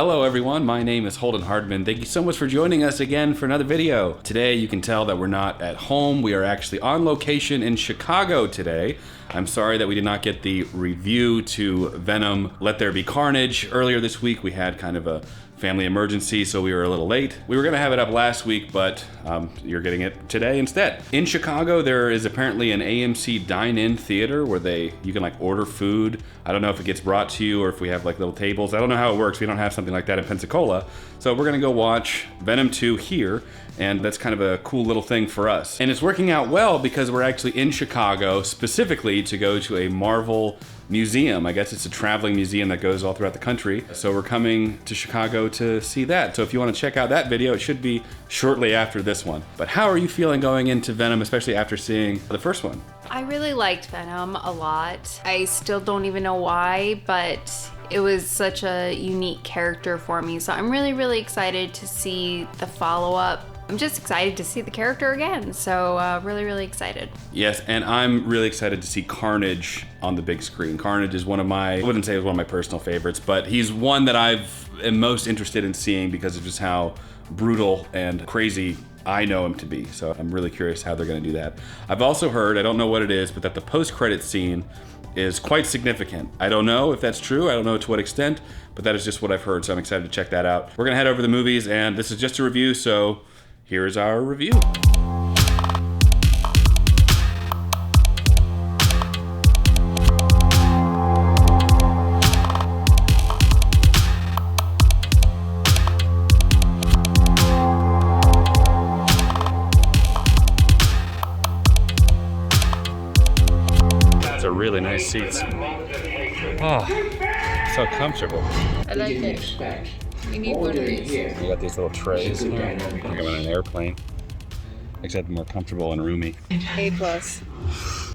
Hello everyone, my name is Holden Hardman. Thank you so much for joining us again for another video. Today you can tell that we're not at home. We are actually on location in Chicago today. I'm sorry that we did not get the review to Venom, There Be Carnage. Earlier this week we had kind of a family emergency, so we were a little late. We were gonna have it up last week, but you're getting it today instead. In Chicago, there is apparently an AMC dine-in theater where you can like order food. I don't know if it gets brought to you or if we have like little tables. I don't know how it works. We don't have something like that in Pensacola. So we're gonna go watch Venom 2 here, and that's kind of a cool little thing for us. And it's working out well because we're actually in Chicago specifically to go to a Marvel museum. I guess it's a traveling museum that goes all throughout the country. So we're coming to Chicago to see that. So if you want to check out that video, it should be shortly after this one. But how are you feeling going into Venom, especially after seeing the first one? I really liked Venom a lot. I still don't even know why, but it was such a unique character for me. So I'm really excited to see the follow-up. I'm just excited to see the character again, so really excited. Yes, and I'm really excited to see Carnage on the big screen. Carnage is one of my, I wouldn't say it's one of my personal favorites, but he's one that am most interested in seeing because of just how brutal and crazy I know him to be. So I'm really curious how they're gonna do that. I've also heard, I don't know what it is, but that the post-credit scene is quite significant. I don't know if that's true, I don't know to what extent, but that is just what I've heard, so I'm excited to check that out. We're gonna head over to the movies, and this is just a review, so here's our review. These are really nice seats. Oh, so comfortable. I like it. We need one of these. You got these little trays. Like I'm on an airplane. Except more comfortable and roomy. A+.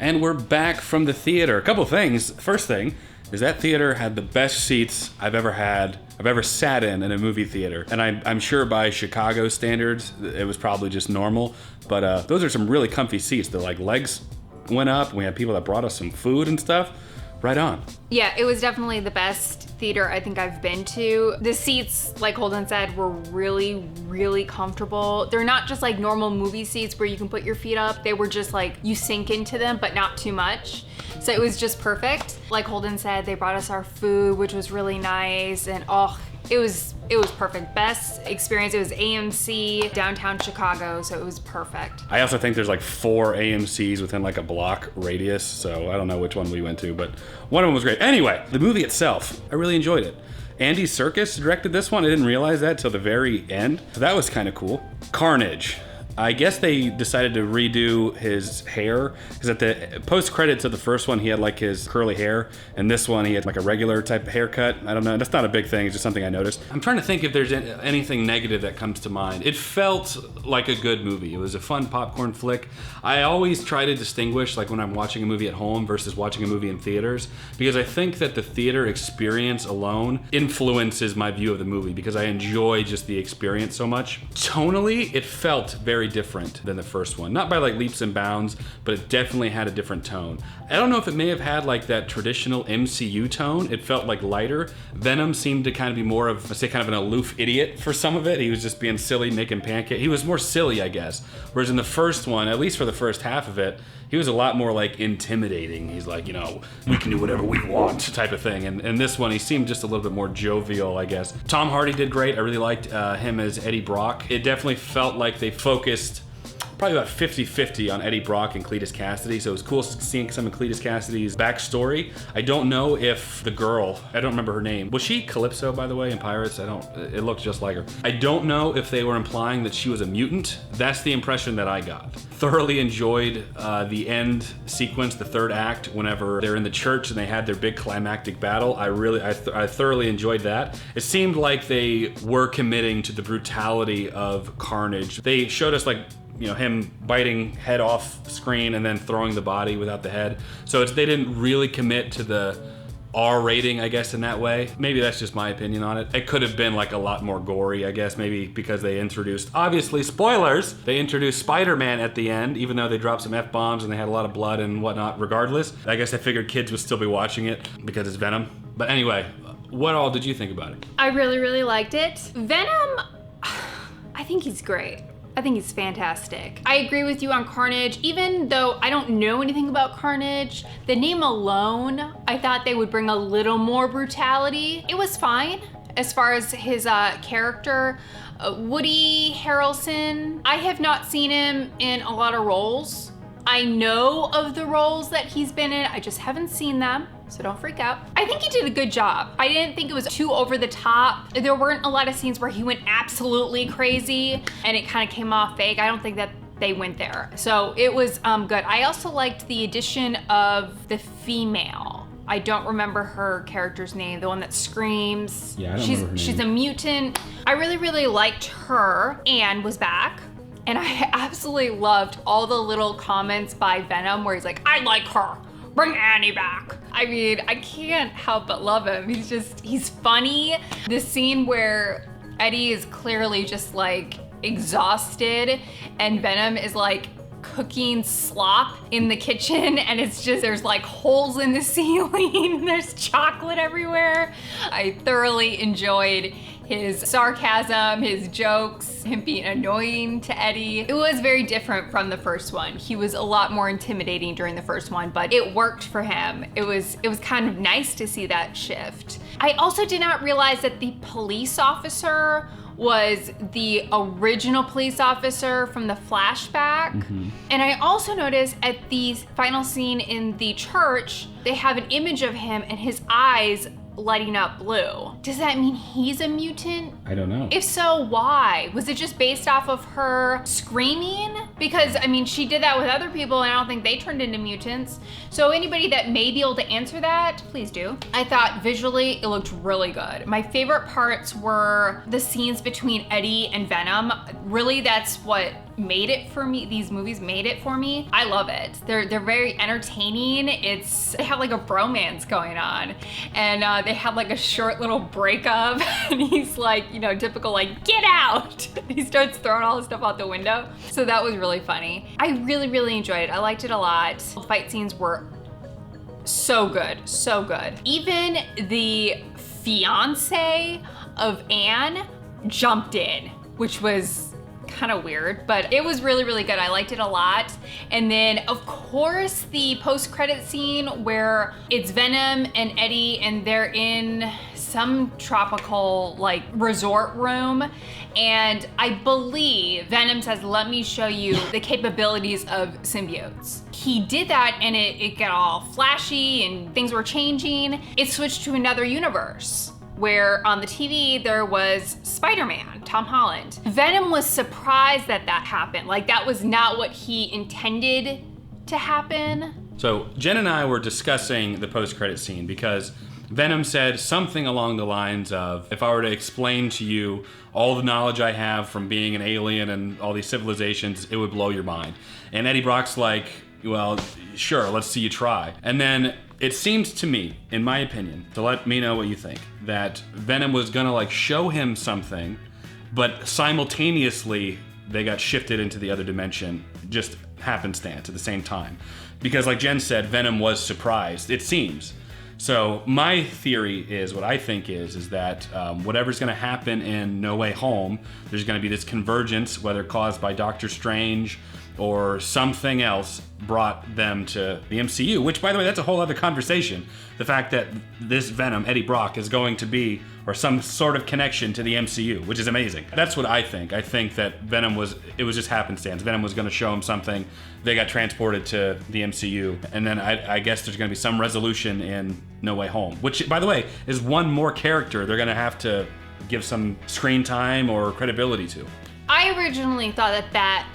And we're back from the theater. A couple things. First thing is that theater had the best seats I've ever sat in a movie theater. And I'm sure by Chicago standards, it was probably just normal. But those are some really comfy seats. The legs went up. We had people that brought us some food and stuff. Right on. Yeah, it was definitely the best theater I think I've been to. The seats, like Holden said, were really comfortable. They're not just like normal movie seats where you can put your feet up. They were just like, you sink into them, but not too much. So it was just perfect. Like Holden said, they brought us our food, which was really nice. And it was perfect. Best experience. It was AMC downtown Chicago, so it was perfect. I also think there's like 4 AMCs within like a block radius, so I don't know which one we went to, but one of them was great. Anyway, the movie itself, I really enjoyed it. Andy Serkis directed this one. I didn't realize that till the very end, so that was kind of cool. Carnage. I guess they decided to redo his hair because at the post credits of the first one he had like his curly hair, and this one he had like a regular type of haircut. I don't know, that's not a big thing, it's just something I noticed. I'm trying to think if there's anything negative that comes to mind. It felt like a good movie. It was a fun popcorn flick. I always try to distinguish like when I'm watching a movie at home versus watching a movie in theaters, because I think that the theater experience alone influences my view of the movie because I enjoy just the experience so much. Tonally, it felt very different than the first one. Not by like leaps and bounds, but it definitely had a different tone. I don't know if it may have had like that traditional MCU tone. It felt like lighter. Venom seemed to kind of be more of, let's say, kind of an aloof idiot for some of it. He was just being silly, making pancakes. He was more silly, I guess. Whereas in the first one, at least for the first half of it, he was a lot more like intimidating. He's like, you know, we can do whatever we want type of thing. And this one, he seemed just a little bit more jovial, I guess. Tom Hardy did great. I really liked him as Eddie Brock. It definitely felt like they focused probably about 50-50 on Eddie Brock and Cletus Cassidy, so it was cool seeing some of Cletus Cassidy's backstory. I don't know if the girl, I don't remember her name. Was she Calypso, by the way, in Pirates? It looked just like her. I don't know if they were implying that she was a mutant. That's the impression that I got. Thoroughly enjoyed the end sequence, the third act, whenever they're in the church and they had their big climactic battle. I thoroughly enjoyed that. It seemed like they were committing to the brutality of Carnage. They showed us like, you know, him biting head off screen and then throwing the body without the head. So they didn't really commit to the R rating, I guess, in that way. Maybe that's just my opinion on it. It could have been like a lot more gory, I guess, maybe because they introduced, obviously, spoilers, they introduced Spider-Man at the end, even though they dropped some F-bombs and they had a lot of blood and whatnot regardless. I guess I figured kids would still be watching it because it's Venom. But anyway, what all did you think about it? I really, really liked it. Venom, I think he's great. I think he's fantastic. I agree with you on Carnage. Even though I don't know anything about Carnage, the name alone, I thought they would bring a little more brutality. It was fine as far as his character. Woody Harrelson, I have not seen him in a lot of roles. I know of the roles that he's been in, I just haven't seen them, so don't freak out. I think he did a good job. I didn't think it was too over the top. There weren't a lot of scenes where he went absolutely crazy and it kind of came off fake. I don't think that they went there. So it was good. I also liked the addition of the female. I don't remember her character's name, the one that screams. Yeah, I don't remember her name. She's a mutant. I really, really liked her. Anne was back. And I absolutely loved all the little comments by Venom where he's like, I like her, bring Annie back. I mean, I can't help but love him. He's funny. The scene where Eddie is clearly just like exhausted and Venom is like cooking slop in the kitchen and it's just, there's like holes in the ceiling, there's chocolate everywhere. I thoroughly enjoyed his sarcasm, his jokes, him being annoying to Eddie. It was very different from the first one. He was a lot more intimidating during the first one, but it worked for him. It was kind of nice to see that shift. I also did not realize that the police officer was the original police officer from the flashback. And I also noticed at the final scene in the church, they have an image of him and his eyes lighting up blue. Does that mean he's a mutant? I don't know. If so, why? Was it just based off of her screaming? Because, I mean, she did that with other people and I don't think they turned into mutants. So anybody that may be able to answer that, please do. I thought visually it looked really good. My favorite parts were the scenes between Eddie and Venom. Really, that's what made it for me. These movies made it for me. I love it. They're very entertaining. They have like a bromance going on, and they had like a short little breakup, and he's like, you know, typical like, get out. He starts throwing all his stuff out the window. So that was really funny. I really, really enjoyed it. I liked it a lot. The fight scenes were so good, so good. Even the fiance of Anne jumped in, which was kind of weird, but it was really, really good. I liked it a lot. And then of course the post-credit scene where it's Venom and Eddie and they're in some tropical like resort room, and I believe Venom says, let me show you the capabilities of symbiotes. He did that and it got all flashy and things were changing. It switched to another universe where on the TV there was Spider-Man, Tom Holland. Venom was surprised that that happened. Like that was not what he intended to happen. So Jen and I were discussing the post-credit scene because Venom said something along the lines of, if I were to explain to you all the knowledge I have from being an alien and all these civilizations, it would blow your mind. And Eddie Brock's like, well, sure, let's see you try. And then it seems to me, in my opinion, to let me know what you think, that Venom was gonna like show him something, but simultaneously they got shifted into the other dimension, just happenstance at the same time. Because like Jen said, Venom was surprised, it seems. So my theory is, what I think is that whatever's gonna happen in No Way Home, there's gonna be this convergence, whether caused by Doctor Strange or something else brought them to the MCU, which, by the way, that's a whole other conversation. The fact that this Venom, Eddie Brock, is going to be, or some sort of connection to the MCU, which is amazing. That's what I think. I think that Venom was just happenstance. Venom was gonna show him something, they got transported to the MCU, and then I guess there's gonna be some resolution in No Way Home, which, by the way, is one more character they're gonna have to give some screen time or credibility to. I originally thought that that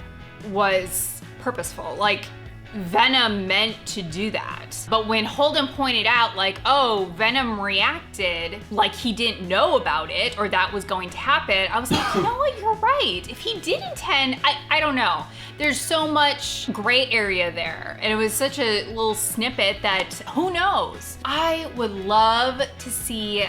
was purposeful. Like, Venom meant to do that. But when Holden pointed out, like, oh, Venom reacted like he didn't know about it or that was going to happen, I was like, you know what, you're right. If he did intend, I don't know. There's so much gray area there. And it was such a little snippet that who knows? I would love to see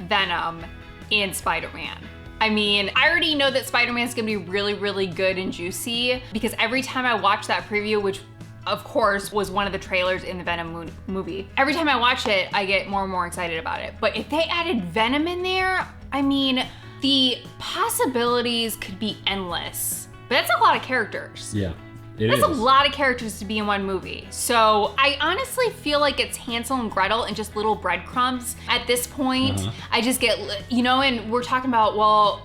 Venom in Spider-Man. I mean, I already know that Spider-Man is gonna be really, really good and juicy because every time I watch that preview, which of course, was one of the trailers in the Venom movie. Every time I watch it, I get more and more excited about it. But if they added Venom in there, I mean, the possibilities could be endless. But that's a lot of characters. Yeah. That's a lot of characters to be in one movie. So I honestly feel like it's Hansel and Gretel and just little breadcrumbs at this point. I just get, you know, and we're talking about, well,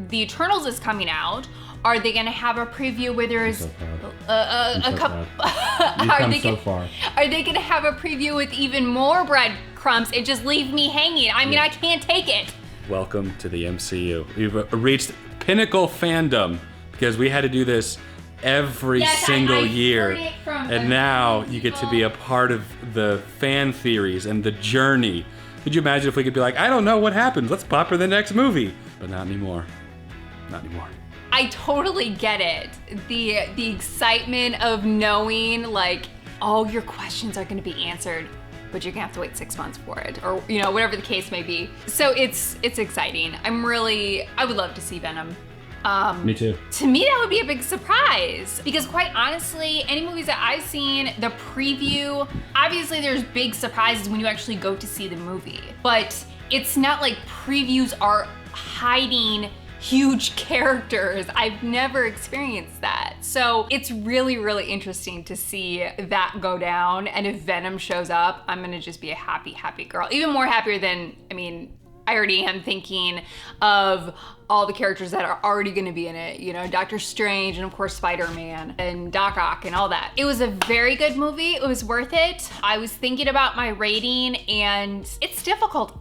the Eternals is coming out. Are they gonna have a preview where there's a couple? Are they gonna have a preview with even more breadcrumbs and just leave me hanging? I mean, I can't take it. Welcome to the MCU. We've reached pinnacle fandom because we had to do this every single year, and now you get to be a part of the fan theories and the journey. Could you imagine if we could be like, I don't know what happens, let's pop her the next movie? But not anymore. Not anymore. I totally get it. The excitement of knowing like all your questions are gonna be answered, but you're gonna have to wait 6 months for it, or you know, whatever the case may be. So it's exciting. I would love to see Venom. Me too. To me, that would be a big surprise because quite honestly, any movies that I've seen, the preview, obviously there's big surprises when you actually go to see the movie, but it's not like previews are hiding huge characters. I've never experienced that. So it's really, really interesting to see that go down. And if Venom shows up, I'm gonna just be a happy, happy girl. Even more happier than, I mean, I already am thinking of all the characters that are already gonna be in it. You know, Doctor Strange and of course Spider-Man and Doc Ock and all that. It was a very good movie. It was worth it. I was thinking about my rating and it's difficult.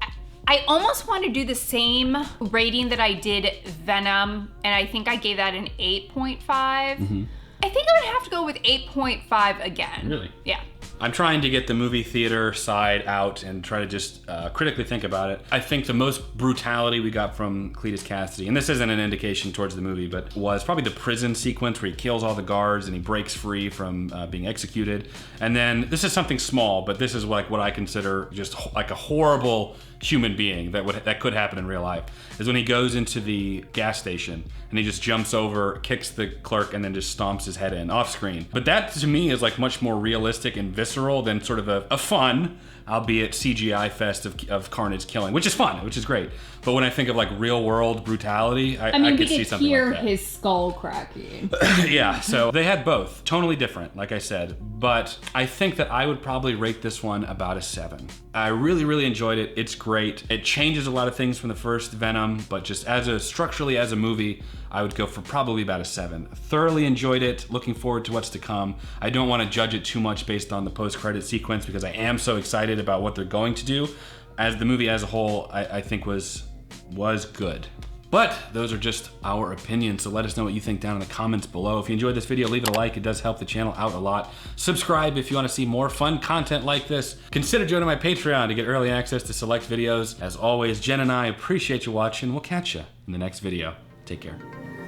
I almost want to do the same rating that I did Venom, and I think I gave that an 8.5. I think I would have to go with 8.5 again. Really? Yeah. I'm trying to get the movie theater side out and try to just critically think about it. I think the most brutality we got from Cletus Cassidy, and this isn't an indication towards the movie, but was probably the prison sequence where he kills all the guards and he breaks free from being executed. And then this is something small, but this is like what I consider just like a horrible human being that could happen in real life, is when he goes into the gas station and he just jumps over, kicks the clerk, and then just stomps his head in off screen. But that to me is like much more realistic and visceral than sort of a fun, albeit CGI fest of carnage killing, which is fun, which is great. But when I think of like real world brutality, I could see something like that. We could hear his skull cracking. Yeah, so they had both, totally different, like I said. But I think that I would probably rate this one about a 7. I really, really enjoyed it. It's great. It changes a lot of things from the first Venom, but just structurally as a movie, I would go for probably about a 7. Thoroughly enjoyed it. Looking forward to what's to come. I don't want to judge it too much based on the post-credit sequence because I am so excited about what they're going to do. As the movie as a whole, I think was good. But those are just our opinions, so let us know what you think down in the comments below. If you enjoyed this video, leave it a like. It does help the channel out a lot. Subscribe if you want to see more fun content like this. Consider joining my Patreon to get early access to select videos. As always, Jen and I appreciate you watching. We'll catch you in the next video. Take care.